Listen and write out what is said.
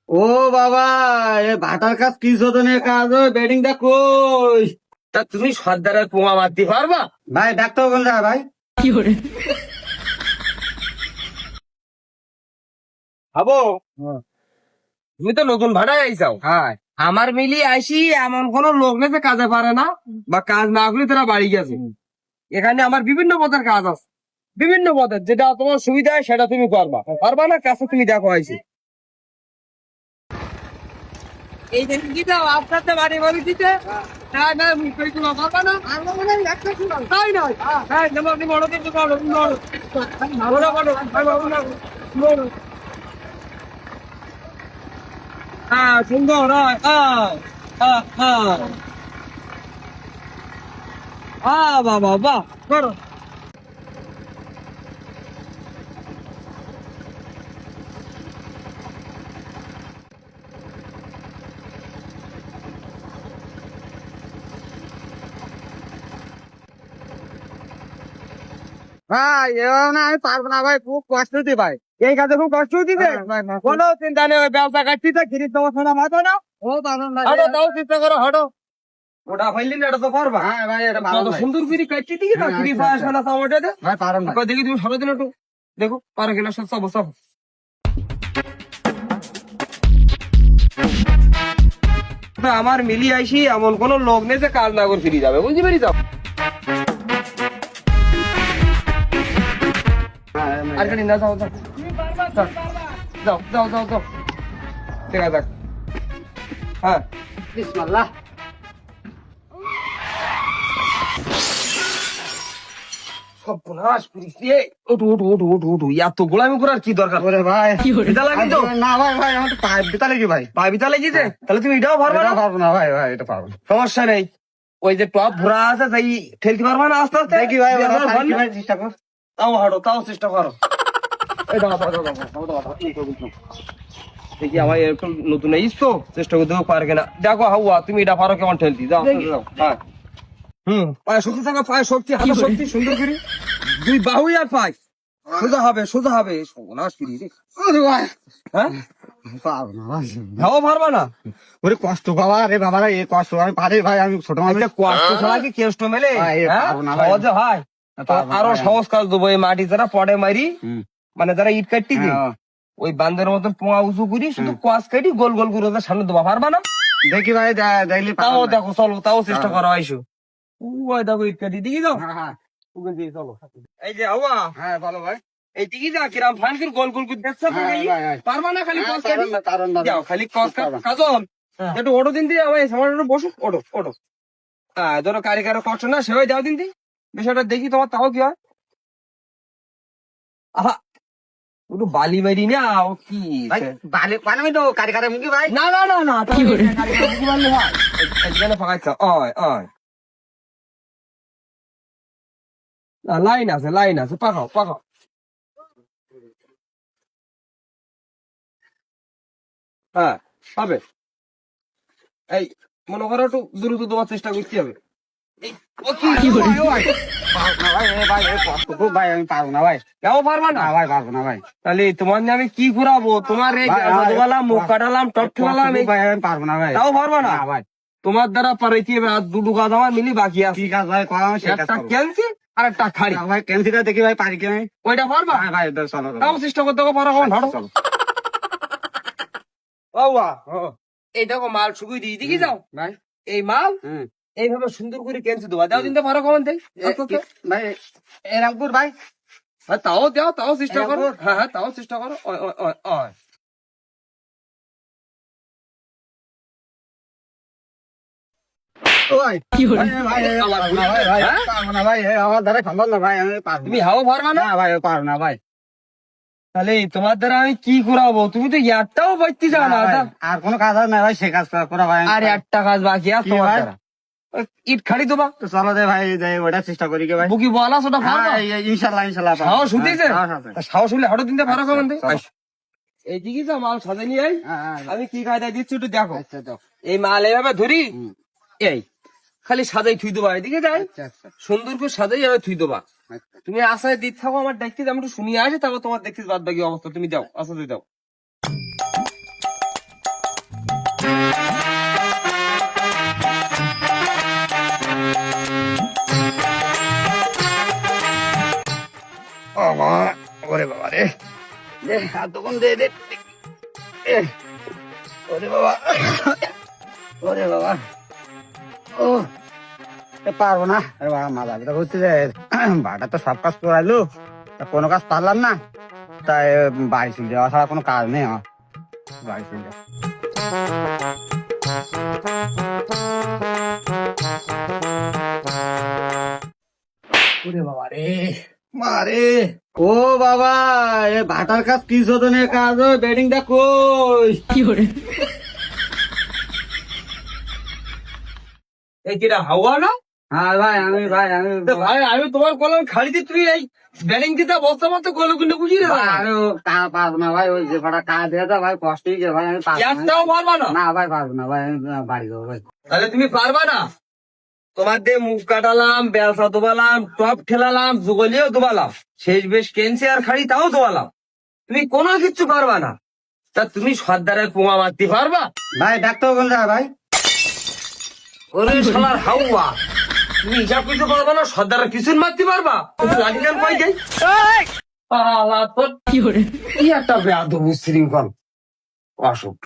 ও বাবা, এ ভাটার কাজ কি শোধনের কাজ, বেডিং দা কই? তা তুমি সর্দারের পোঙা মারতে পারবা? ভাই ডাক্তার কোন যায় ভাই? হবো, তুমি তো নতুন ভাড়ায় আইসাও। হ্যাঁ আমার মিলি আইসি এমন কোন লোক নেই যে কাজে পারে না, বা কাজ না করলে তারা বাড়ি গেছে। এখানে আমার বিভিন্ন পদের কাজ আছে, বিভিন্ন পদের, যেটা তোমার সুবিধা হয় সেটা তুমি করবা। পারবা না কাছে তুমি দেখো আইসি। এই যে কি দাও আপনার তো বাড়ি বাড়ি দিতে না না কই তুমি পারবা না? আমরা মনে হয় একটা ছিল তাই নয়। হ্যাঁ যেমন আপনি বড় দিতে পারো বড় বড় বড় ভাই বাবু না বড়। হ্যাঁ সুন্দর হয়। বাবা বাহ করো। ভাই, এবার না আমি পারবো না ভাই, খুব কষ্ট দিই ভাই। এই কাজে খুব কষ্ট দিতে ভাই, না, কোনো চিন্তা নেই, ওই ব্যবসা কাটছি তো খিরির তোমার শোনা মাথা না। ও পারুন ভাই। হাঁটো তাও চিন্তা করো, হাঁটো। ওটা ফাইলি না, এটা তো পারবা। হ্যাঁ ভাই, এটা কত পারুন ভাই। সুন্দর করে কাটছি দিকে না, হ্যাঁ, খিরি আচ্ছা, পায় আচ্ছা। শোনা সামোটা দে। ভাই পারুন ভাই। দেখি তুমি সরো দিন একটু, দেখো পারো কিনা সব সব সব। আমার মিলি আইসি এমন কোন লোক নেই যে কাজ না করে ফিরে যাবে, বুঝতে পারি যাও। আর কানি না, যাও যাও যাও যাও যাও যাও, দেখা যাক। হ্যাঁ বিসমিল্লাহ। সব পুনাশ করিস রে। ওঠু ওঠু ওঠু ওঠু ওঠু, এত গোলামি করার কি দরকার? ওরে ভাই, এটা লাগি তো? না ভাই, ভাই আমার তো পাইপ দিতে লাগি ভাই। পাবিতা লেগেছে, তাহলে তুমি এটাও পারবে এটা না। পারবো না ভাই, ভাই এটা পারবো না। সমস্যা নেই, ওই যে টপ ভরা আছে তাই ঠেলতে পারবা না আস্তে আস্তে। দেখি ভাই, দিয়ে ওরা আবার পারি কি ভালো। ভাই, চেষ্টা কর। তাও হাঁটো, তাও চেষ্টা করো। এই দাও দাও দাও দাও, দাও, দাও, দাও, এই করো, দাও। দেখি আমার একটু নতুন আইস তো, চেষ্টা করতে পারে কিনা দেখো। হাউয়া তুমি এটা পারো কেমন ঠেলতি, যাও যাও। হ্যাঁ পায়ে শক্তি থাকা, পায়ে শক্তি, হাতে শক্তি, সুন্দর করে দুই বাহুই আর পাই সোজা হবে, সোজা হবে। সর্বনাশ করি রে। ওরে ভাই, হ্যাঁ পারবো না ভাই। হাওয়া পারবা না। ওরে কষ্ট বাবা রে বাবা রে, এ কষ্ট আমি পারি ভাই, আমি ছোট মানুষ। একটা কষ্ট ছাড়া কি কেষ্ট মেলে? ভাই, এ হ্যাঁ? পারবো না ভাই। সহজে হয়? তো পারবো না আরো ভাই। সহজ কাজ দেবো, এই মাটি যারা পড়ে মারি, হুম। মানে যারা ইট কাটতি যে, হ্যাঁ, ওই বান্ধের মতন পোঙা উঁচু করি, শুধু কোয়াশ কাটি গোল গোল করে ওদের সামনে দেবো, পারবা না? দেখি ভাই, দেখলি তাও পারবো ভাই। দেখো, চলো তাও চেষ্টা হ্যাঁ। করো আইসো। ওই দেখো ইট কাটি দিকে যাও। হ্যাঁ, হ্যাঁ, ওখান দিয়ে চলো। এই যে হাওয়া, হ্যাঁ বলো ভাই। এই দিকে যা, কিরাম ফান করে গোল গোল করে দেখছো? হ্যাঁ, ভাই, ভাই। পারবা না খালি হ্যাঁ, কোয়াশ কাটি? পারুন না। যাও খালি কোয়াশ পারবো না। কাজল, হ্যাঁ। একটু ওটো দিন দিয়ে আমার সামনে একটু বসো, ওটো ওটো। হ্যাঁ ধরো কারি কারো কষ্ট না, সেভাবে যাও দিন দি, বিষয়টা দেখি তোমার তাও কি হয়। আহা, একটু বালি মারি না, ও কি ভাই বালে বানাবি তো কারি কারি মুখি ভাই। না না না না, কি করে মুখি মারলে হয়? এখানে ফাঁকাইছো, অয় অয়। না, লাইন আছে, লাইন আছে, পাকাও পাকাও। হ্যাঁ হবে। এই মনে করো একটু দ্রুত দেওয়ার চেষ্টা করতে হবে। এই, ও কি করে? পারবো না ভাই, এ ভাই এ কষ্ট খুব ভাই, আমি পারবো না ভাই। কেমন পারবা না? না ভাই, পারবো না ভাই। তাহলে তোমার নিয়ে আমি কি ঘুরাবো? তোমার এই ভাই, ভাই, জাদুবালা মুখ কাটালাম, টপ কষ্ট ঠেলালাম, খুব ভাই, আমি পারবো না ভাই। তাও পারবা না? না ভাই। তোমার দ্বারা পারাইতে হবে আর দুটো কাজ আমার মিলি বাকি আছে। ঠিক আছে ভাই, কর, আমি সেই কাজ একটা করবো। ক্যান্সি আর একটা খাড়ি, না ভাই, ক্যান্সিটা দেখি ভাই, পারি কি আমি? ওইটা পারবা? হ্যাঁ ভাই, চলো চলো। তাও চেষ্টা করতে হবে, পারো কখন? হাঁটো। চলো। বাবা, এই দেখো মাল শুকুই দিয়ে দিকে যাও। ভাই, এই মাল হুম। এইভাবে সুন্দর করে ক্যান্সি দেওয়া, দাও দিনতে পারো কখন দেয়? ভাই, এ রামপুর ভাই। তাও দাও, তাও চেষ্টা করো। এরকম? হ্যাঁ হ্যাঁ, তাও চেষ্টা করো। অয় অয় অয় অয়। ওই, ভাই, ভাই, এ পারবো না ভাই, ভাই, হ্যাঁ? পারবো না ভাই, এ আমার দ্বারা সম্ভব না ভাই, আমি পারবো তুমি না। হাও পারবা না? না ভাই, পারবো না ভাই। তাহলে তোমার দ্বারা আমি কি করাবো? তুমি তো একটাও পাইতে চাও না না। ভাই, আর কোনো কাজ আছে না ভাই, সে কাজ করা ভাই। আর একটা কাজ বাকি আছে কি তোমার ভাই? দ্বারা, ওই ইট খাড়ি দেবা। তো চলো দে ভাই, যাই ওটা চেষ্টা করি কে ভাই। বুকি বলা ওটা পারবা? হ্যাঁ, ইনশাল্লাহ ইনশাল্লাহ পারবো। সাহস উঠিছে? হ্যাঁ, সাহস আছে। তা সাহস হলে হাঁটো দিনতে পারো কখন দেয়? চলো। এই দিকে যা, মাল সাজা নিয়ে আই। হ্যাঁ, হ্যাঁ, আমি কি কায়দায় দিচ্ছি একটু দেখো। আচ্ছা দাও। এই মাল এইভাবে ধরি, হুম। এই খালি সাজাই থুই দেবা, এদিকে যাই আচ্ছা আচ্ছা সুন্দর করে সাজাই যাবে থুই দেবা। আচ্ছা। তুমি আশায় দিতে থাকো, আমার দেখতে আমি একটু শুনিয়ে আসি, তারপর তোমার দেখতে বাদ বাকি অবস্থা তুমি দাও, আশা দিয়ে দাও। বাবা, ওরে বাবা রে, দে হাত তখন দে দে, এ, ওরে বাবা, ওরে বাবা, ও পারবো না, আরে বাবা মাথা ব্যথা করছে যে, বাটা তো সব কাজ করাইলো, তা কোনো কাজ পারলাম না, তাই বাড়ি চলে যাওয়া ছাড়া কোনো কাজ নেই আমার, বাড়ি চলে যাওয়া। ওরে বাবা রে, মারে, ও বাবা, এ ভাটার কাজ কি শোধনের কাজ, বেডিং দা কই? এই কিরা হাওয়া না? হ্যাঁ ভাই, আমি তো ভাই আমি তোমার কলম খালি দিয়ে তুমি এই ব্যাটিং দিতে বস্তা মতো কল গুলো বুঝিয়ে ভাই, আমি পারবো না ভাই, ওই যে ভাটা কাজ দিয়ে দাও ভাই, কষ্ট হয়ে যায় ভাই, আমি পারবো না। একটাও পারবা না? না ভাই পারবো না ভাই, আমি বাড়ি যাবো ভাই। তাহলে তুমি পারবা না? তোমার দিয়ে মুখ কাটালাম, ব্যবসা দোবালাম, টপ ঠেলালাম, যুগলিও দোবালাম, শেষ বেশ কেনসি আর খাড়ি তাও দোবালাম, তুমি কোনো কিচ্ছু পারবা না। তা তুমি সর্দারের পোঙা মারতে পারবা? ভাই ডাক্তার কোন যায় ভাই? ওরে শালার হাওয়া, তুমি হিসাব কিছু পারবা না, সর্দারের কিছু মারতে পারবা? তুমি লাঠি কান কই যাই? আলা তোর কি একটা বেয়াদব উশৃঙ্খল অসুখ।